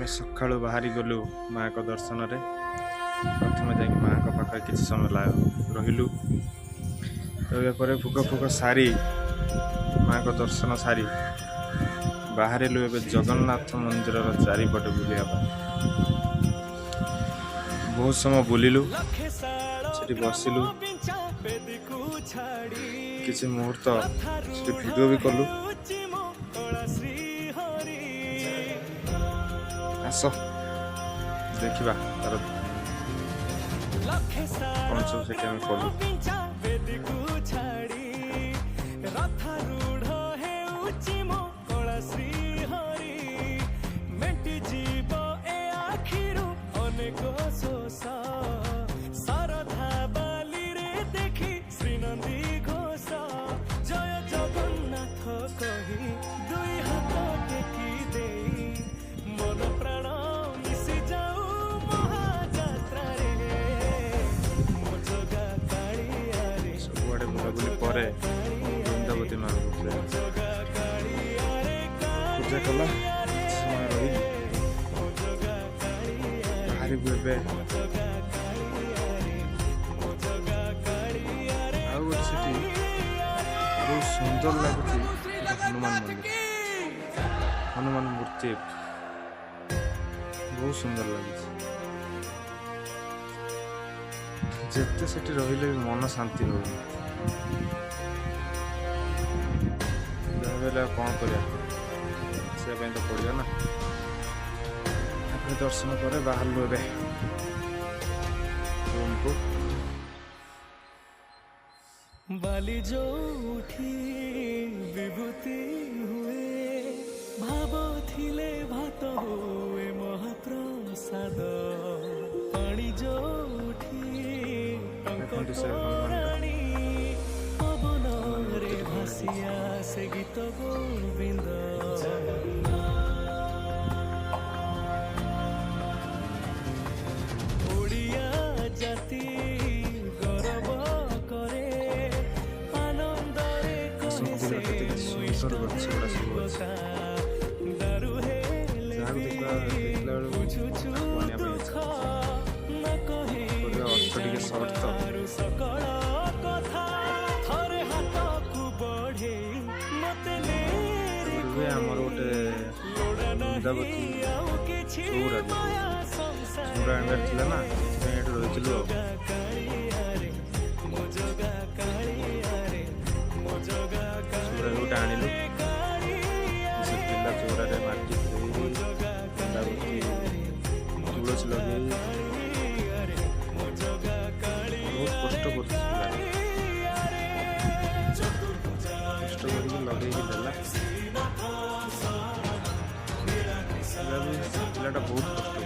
आमे सकाळु बाहरी गलु माँ को दर्शन रे। प्रथमे जाकि माँ को पाखे किसी समय रहिलु। रहा फुक फुक सारी माँ को दर्शन सारी बाहरिलु। एबे जगन्नाथ मंदिर चारिपटे बुलिया बहुत समय बुलिलु। सेठी बसिलु किसी मुहूर्त सेठी भिडियो भी कलु। आस देखिबा तार कौन सब सेठी आमे कलु। पर वृंदावती माँ पूजा कला समय रही बाहरी गोटे बहुत सुंदर लगुच हनुमान मंदिर। हनुमान मूर्ति बहुत सुंदर लगे। जिते से रहिले मन शांति हो कौन कर तो पड़िया ना। दर्शन पर बाहर रूम को बाली जो उठी विभूति हुए भाव थिले भात हुए महाप्रसाद पानी जो उठी रानी पवन रे भासिया से गीत गोविंद ओडिया जाति आमर गोटे वृंदावती चौरा चूड़ा आनबार थिला ना रही चूड़ा गोटे आनिलु से पिला चौरा माटी वृंदावती तुलसी लगे बहुत कष्ट कर लगे पिलाटा बहुत कष्ट